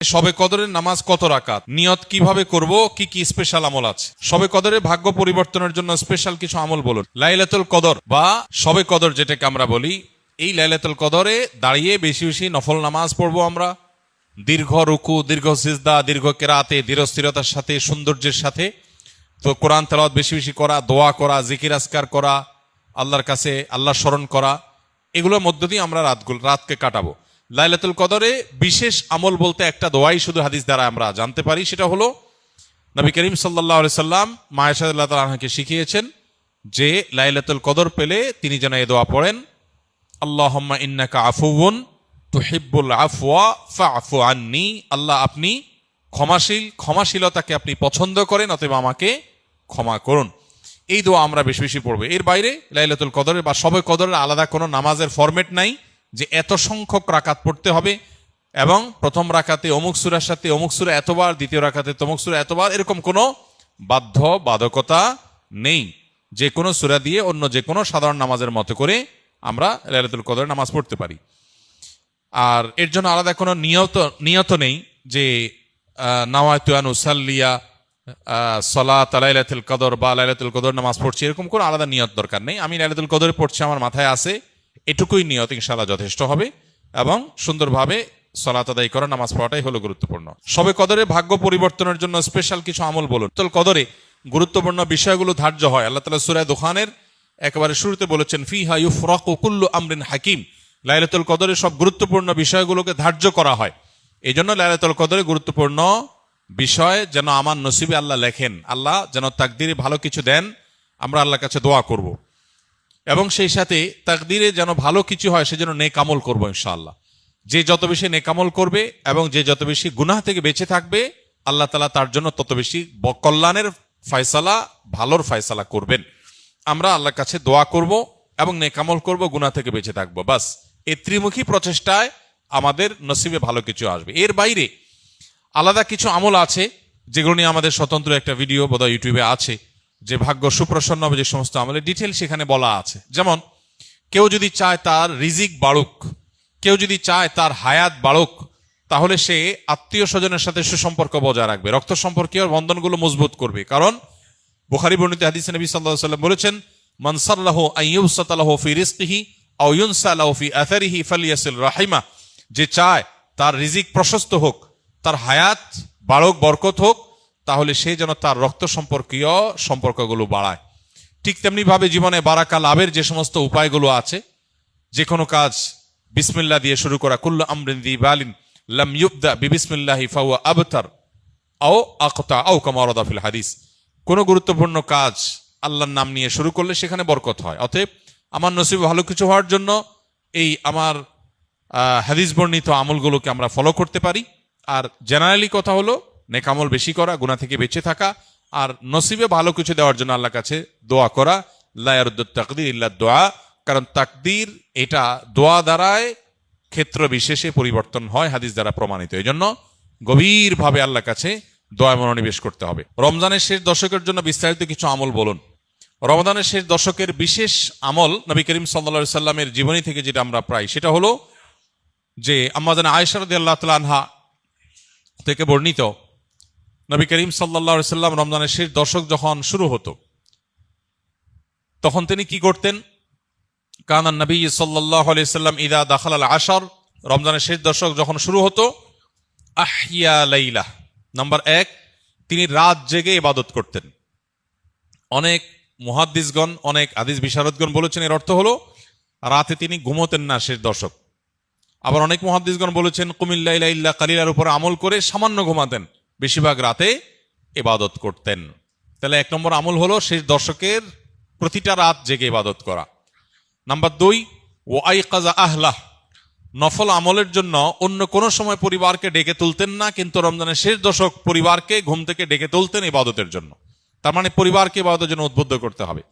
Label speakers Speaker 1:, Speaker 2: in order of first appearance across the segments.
Speaker 1: শবে কদরের নামাজ কত রাকাত, নিয়ত কিভাবে করব, কি কি স্পেশাল আমল আছে? শবে কদরের ভাগ্য পরিবর্তনের জন্য স্পেশাল কিছু আমল বলুন। লাইলাতুল কদর বা শবে কদর যেটাকে আমরা বলি, এই লাইলাতুল কদরে দাঁড়িয়ে বেশি বেশি নফল নামাজ পড়বো আমরা, দীর্ঘ রুকু, দীর্ঘ সিজদা, দীর্ঘ কেরাতে, ধীরস্থিরতার সাথে, সৌন্দর্যের সাথে। তো কোরআন তেলাওয়াত বেশি বেশি করা, দোয়া করা, জিকির আজকার করা, আল্লাহর কাছে আল্লাহ স্মরণ করা, এগুলোর মধ্য দিয়ে আমরা রাতকে কাটাবো। লাইলাতুল কদরে বিশেষ আমল বলতে একটা দোয়াই শুধু হাদিস দ্বারা আমরা জানতে পারি, সেটা হলো নবী করিম সাল্লাল্লাহু আলাইহি সাল্লাম মা আয়েশা রাদিয়াল্লাহু তাআলা আনহাকে শিখিয়েছেন যে লাইলাতুল কদর পেলে তিনি যেন এই দোয়া পড়েন, আল্লাহুম্মা ইন্নাকা আফুউন তুহিব্বুল আফওয়া ফা'ফু আন্নি। আল্লাহ আপনি ক্ষমাশীল, ক্ষমাশীলতাকে আপনি পছন্দ করেন, অতএব আমাকে ক্ষমা করুন। এই দোয়া আমরা বেশি বেশি পড়বো। এর বাইরে লাইলাতুল কদরের বা শবে কদরের আলাদা কোনো নামাজের ফরম্যাট নাই যে এত সংখ্যক রাকাত পড়তে হবে এবং প্রথম রাকাতে অমুক সূরার সাথে অমুক সূরা এতবার, দ্বিতীয় রাকাতে তমুক সূরা এতবার, এরকম কোনো বাধ্যবাধকতা নেই। যে কোনো সূরা দিয়ে অন্য যে কোনো সাধারণ নামাজের মতো করে আমরা লাইলাতুল কদরের নামাজ পড়তে পারি। আর এর জন্য আলাদা কোনো নিয়ত নেই যে নাওয়াইতু আন উসাল্লিয়া সালাত লাইলাতুল কদর বা লাইলাতুল কদর নামাজ পড়ছি, এরকম কোনো আলাদা নিয়ত দরকার নেই। আমি লাইলাতুল কদরে পড়ছি, আমার মাথায় আছে, এটুকুই নিয়ত ইনশাআল্লাহ যথেষ্ট হবে এবং সুন্দরভাবে সালাত আদায় করা, নামাজ পড়াটাই হলো গুরুত্বপূর্ণ। শবে কদরে ভাগ্য পরিবর্তনের জন্য স্পেশাল কিছু আমল বলুন। লাইলাতুল কদরে গুরুত্বপূর্ণ বিষয়গুলো ধার্য হয়। আল্লাহ তাআলা সূরা দুখানের একেবারে শুরুতে বলেছেন, ফিহা ইউফরাকু কুল্লু আমরিন হাকিম। লাইলাতুল কদরে সব গুরুত্বপূর্ণ বিষয়গুলোকে ধার্য করা হয়। এই জন্য লাইলাতুল কদরে গুরুত্বপূর্ণ বিষয় যেন আমার নসিবে আল্লাহ লেখেন, আল্লাহ যেন তাকদিরে ভালো কিছু দেন, আমরা আল্লাহর কাছে দোয়া করব এবং সেই সাথে তাকদিরে যেন ভালো কিছু হয় সেজন্য নেক আমল করবো ইনশাআল্লাহ। যে যত বেশি নেক আমল করবে এবং যে যত বেশি গুনাহ থেকে বেঁচে থাকবে, আল্লাহ তাআলা তার জন্য তত বেশি কল্যাণের ফয়সালা, ভালোর ফয়সালা করবেন। আমরা আল্লাহর কাছে দোয়া করব এবং নেক আমল করব, গুনাহ থেকে বেঁচে থাকবো। বাস এই ত্রিমুখী প্রচেষ্টায় আমাদের নসিবে ভালো কিছু আসবে। এর বাইরে আলাদা কিছু আমল আছে যেগুলো নিয়ে আমাদের স্বতন্ত্র একটা ভিডিও বোধহয় ইউটিউবে আছে, যে ভাগ্য সুপ্রসন্ন হবে যে সমস্ত আমলের ডিটেল সেখানে বলা আছে। যেমন কেউ যদি চায় তার রিজিক বাড়ুক, কেউ যদি চায় তার হায়াত বাড়ুক, তাহলে সে আত্মীয় স্বজনের সাথে সুসম্পর্ক বজায় রাখবে, রক্ত সম্পর্কীয় বন্ধনগুলো মজবুত করবে। কারণ বুখারী বর্ণিত হাদিসে নবী সাল্লাল্লাহু আলাইহি ওয়াসাল্লাম বলেছেন, মান সাল্লাহু আইয়ুবসাতা লাহু ফি রিজকিহি আও ইউনসা লাহু ফি আথারিহি ফালিয়াসিল রাহিমা। যে চায় তার রিজিক প্রশস্ত হোক, তার হায়াত বাড়ুক, বরকত হোক, তাহলে সে যেন তার রক্ত সম্পর্কীয় সম্পর্কগুলো বাড়ায়। ঠিক তেমনি ভাবে জীবনে বারাকা লাভের যে সমস্ত উপায়গুলো আছে, যে কোনো কাজ বিসমিল্লাহ দিয়ে শুরু করা, কুল্লু আমরিন যি বালিন লাম ইউবদা বিবিসমিল্লাহি ফাহুয়া আবতার আও আকতা আও কামা ওয়ারাদা ফিল হাদিস। কোনো গুরুত্বপূর্ণ কাজ আল্লাহর নাম নিয়ে শুরু করলে সেখানে বরকত হয়। অতএব আমার নসিবে ভালো কিছু হওয়ার জন্য এই আমার হাদিস বর্ণিত আমলগুলোকে আমরা ফলো করতে পারি। আর জেনারেলি কথা হলো নেক আমল বেশি করা, গুনাহ থেকে বেঁচে থাকা, আর নসিবে ভালো কিছু দেওয়ার জন্য আল্লাহর কাছে দোয়া করা। লা ইয়ারুদ্দুত তাকদীর ইল্লা দোয়া। কারণ তাকদীর এটা দোয়া দ্বারায় ক্ষেত্র বিশেষে পরিবর্তন হয়, হাদিস দ্বারা প্রমাণিত। এই জন্য গভীরভাবে আল্লাহর কাছে দোয়া মনোনিবেশ করতে হবে। রমজানের শেষ দশকের জন্য বিস্তারিত কিছু আমল বলুন। রমজানের শেষ দশকের বিশেষ আমল নবী করিম সাল্লাল্লাহু আলাইহি সাল্লামের জীবনী থেকে যেটা আমরা পাই, সেটা হলো যে আম্মা জান আয়েশা রাদিয়াল্লাহু তাআলা আনহা থেকে বর্ণিত, নবী করিম সাল্লাল্লাহু আলাইহি সাল্লাম রমজানের শেষ দশক যখন শুরু হতো তখন তিনি কি করতেন? কানান নবী সাল্লাল্লাহু আলাইহি সাল্লাম ইদা দাখালাল আশর, রমজানের শেষ দশক যখন শুরু হতো, আহইয়া লাইলা, নাম্বার 1, তিনি রাত জেগে ইবাদত করতেন। অনেক মুহাদ্দিসগণ, অনেক হাদিস বিশারদগণ বলেছেন এর অর্থ হলো রাতে তিনি ঘুমোতেন না শেষ দশক। আবার অনেক মুহাদ্দিসগণ বলেছেন কুমিল লাইলা ইল্লা কালিলার উপর আমল করে সামান্য ঘুমাতেন, বেশিরভাগ রাতে ইবাদত করতেন। তাহলে 1 নম্বর আমল হলো শেষ দশকের প্রতিটা রাত জেগে ইবাদত করা। নাম্বার 2, ওয়াইকাযা আহলাহ, নফল আমলের জন্য অন্য কোনো সময় পরিবারকে ডেকে তুলতেন না, কিন্তু রমজানের শেষ দশক পরিবারকে ঘুম থেকে ডেকে তুলতেন ইবাদতের জন্য। তার মানে পরিবারকে ইবাদতের জন্য উদ্বুদ্ধ করতে হবে।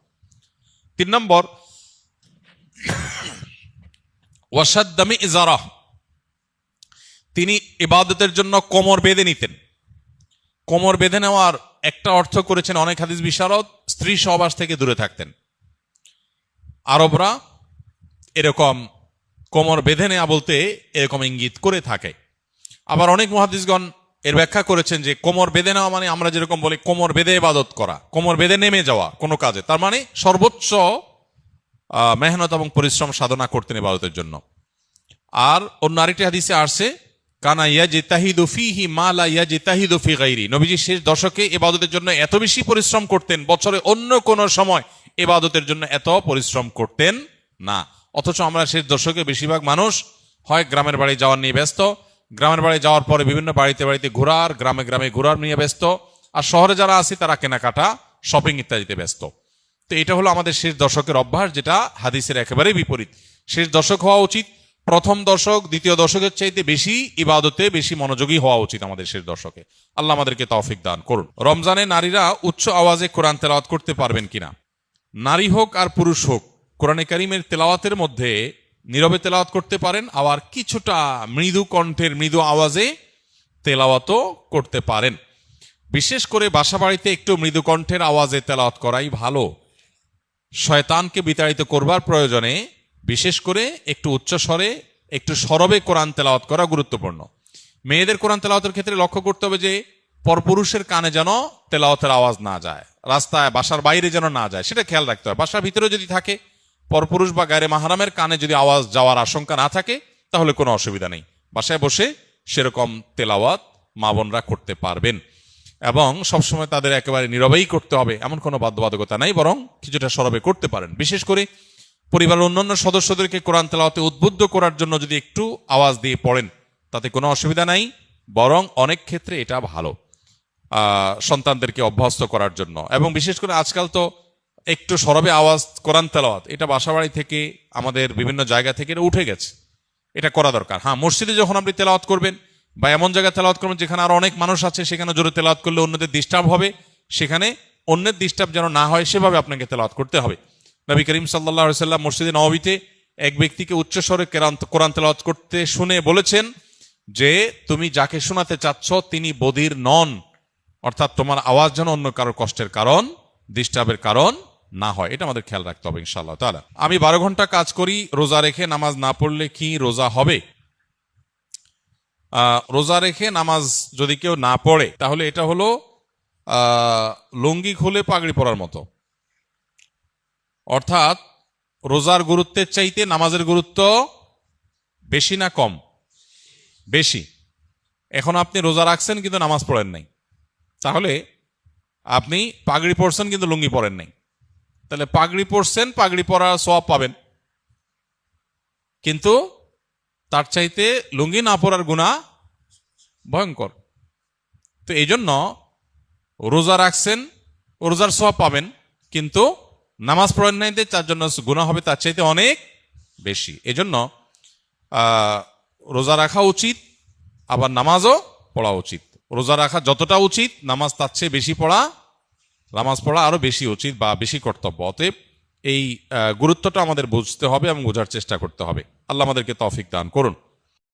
Speaker 1: 3 নম্বর, ওয়াশাদ্দা মিযজারাহ, তিনি ইবাদতের জন্য কোমর বেঁধে নিতেন। কোমর বেঁধে নেওয়ার একটা অর্থ করেছেন অনেক হাদিস বিশারদ, স্ত্রী সহবাস থেকে দূরে থাকতেন। আরবরা এরকম কোমর বেঁধে নেওয়া বলতে এরকম ইঙ্গিত করে থাকে। আবার অনেক মুহাদ্দিসগণ এর ব্যাখ্যা করেছেন যে কোমর বেঁধে নেওয়া মানে আমরা যেরকম বলি কোমর বেঁধে ইবাদত করা, কোমর বেঁধে নেমে যাওয়া কোনো কাজে, তার মানে সর্বোচ্চ মেহনত এবং পরিশ্রম সাধনা করতেন ইবাদতের জন্য। আর অন্য আরেকটি হাদিসে আসছে কানা ইয়াজতাহিদু ফীহি মা লা ইয়াজতাহিদু ফি গায়রি, নবীজি শেষ দশকে ইবাদতের জন্য এত বেশি পরিশ্রম করতেন, বছরে অন্য কোন সময় ইবাদতের জন্য এত পরিশ্রম করতেন না। অথচ আমরা শেষ দশকে বেশিরভাগ মানুষ হয় গ্রামের বাড়ি যাওয়ার নিয়ে ব্যস্ত, গ্রামের বাড়ি যাওয়ার পরে বিভিন্ন বাড়িতে বাড়িতে ঘোরার, গ্রামে গ্রামে ঘোরার নিয়ে ব্যস্ত, আর শহরে যারা আছে তারা কেনাকাটা, শপিং ইত্যাদিতে ব্যস্ত। তো এটা হলো আমাদের শেষ দশকের অভ্যাস, যেটা হাদিসের একেবারে বিপরীত। শেষ দশক হওয়া উচিত প্রথম দশক দ্বিতীয় দশকের চাইতে বেশি ইবাদতে বেশি মনোযোগী হওয়া উচিত আমাদের শেষ দশকে। আল্লাহ আমাদেরকে তৌফিক দান করুন। রমজানে নারীরা উচ্চ আওয়াজে কোরআন তেলাওয়াত করতে পারবেন কিনা? নারী হোক আর পুরুষ হোক কোরআনে কারিমের তেলাওয়াতের মধ্যে নীরবে তেলাওয়াত করতে পারেন, আবার কিছুটা মৃদু কণ্ঠের মৃদু আওয়াজে তেলাওয়াতও করতে পারেন। বিশেষ করে বাসা বাড়িতে একটু মৃদু কণ্ঠের আওয়াজে তেলাওয়াত করাই ভালো। শয়তানকে বিতাড়িত করবার প্রয়োজনে বিশেষ করে একটু উচ্চ স্বরে একটু সরবে কোরআন তেলাওয়াত করা গুরুত্বপূর্ণ। মেয়েদের কোরআন তেলাওয়াতের ক্ষেত্রে লক্ষ্য করতে হবে যে পরপুরুষের কানে যেন তেলাওয়াতের আওয়াজ না যায়, রাস্তায় বাসার বাইরে যেন না যায়, সেটা খেয়াল রাখতে হবে। বাসার ভিতরে যদি থাকে, পরপুরুষ বা গায়রে মাহরামের কানে যদি আওয়াজ যাওয়ার আশঙ্কা না থাকে তাহলে কোনো অসুবিধা নেই, বাসায় বসে সেরকম তেলাওয়াত মা বোনরা করতে পারবেন। এবং সবসময় তাদের একেবারে নীরবেই করতে হবে এমন কোনো বাধ্যবাধকতা নাই, বরং কিছুটা সরবে করতে পারেন। বিশেষ করে পরিবারের অন্যান্য সদস্যদেরকে কোরআন তেলাওয়াতে উদ্বুদ্ধ করার জন্য যদি একটু আওয়াজ দিয়ে পড়েন তাতে কোনো অসুবিধা নাই, বরং অনেক ক্ষেত্রে এটা ভালো সন্তানদেরকে অভ্যস্ত করার জন্য। এবং বিশেষ করে আজকাল তো একটু সরবে আওয়াজ কোরআন তেলাওয়াত এটা বাসাবাড়ি থেকে আমাদের বিভিন্ন জায়গা থেকে এটা উঠে গেছে, এটা করা দরকার। হ্যাঁ, মসজিদে যখন আপনি তেলাওয়াত করবেন বা এমন জায়গায় তেলাওয়াত করবেন যেখানে আরো অনেক মানুষ আছে, সেখানে জোরে তেলাওয়াত করলে অন্যদের ডিস্টার্ব হবে, সেখানে অন্যের ডিস্টার্ব যেন না হয় সেভাবে আপনাকে তেলাওয়াত করতে হবে। নবী করিম সাল্লাল্লাহু আলাইহি ওয়াসাল্লাম মসজিদে নববীতে এক ব্যক্তিকে উচ্চস্বরে কোরআন তেলাওয়াত করতে শুনে বলেছেন যে তুমি যাকে শোনাতে চাচ্ছ তিনি বধির নন, অর্থাৎ তোমার আওয়াজ যেন অন্য কারোর কষ্টের কারণ, ডিস্টার্বের কারণ না হয়। এটা আমাদের খেয়াল রাখতে হবে ইনশাআল্লাহ তাআলা। আমি 12 ঘন্টা কাজ করি, রোজা রেখে নামাজ না পড়লে কি রোজা হবে? রোজা রেখে নামাজ যদি কেউ না পড়ে তাহলে এটা হলো লুঙ্গি খুলে পাগড়ি পরার মতো। অর্থাৎ রোজার গুরুত্বের চাইতে নামাজের গুরুত্ব বেশি না কম? বেশি। এখন আপনি রোজা রাখছেন কিন্তু নামাজ পড়েন নাই, তাহলে আপনি পাগড়ি পরছেন কিন্তু লুঙ্গি পরেন নাই, তাহলে পাগড়ি পরছেন, পাগড়ি পরার সওয়াব পাবেন, কিন্তু তার চাইতে লুঙ্গি না পরার গুনাহ ভয়ঙ্কর। তো এই জন্য রোজা রাখছেন, রোজার সওয়াব পাবেন, কিন্তু নামাজ পড়েন নাই, তার জন্য গুনাহ হবে তার চাইতে অনেক বেশি। এজন্য রোজা রাখা উচিত, আবার নামাজও পড়া উচিত। রোজা রাখা যতটা উচিত নামাজ তার চেয়ে বেশি পড়া, নামাজ পড়া আরো বেশি উচিত বা বেশি কর্তব্য। অতএব এই গুরুত্বটা আমাদের বুঝতে হবে এবং বোঝার চেষ্টা করতে হবে। আল্লাহ আমাদেরকে তৌফিক দান করুন।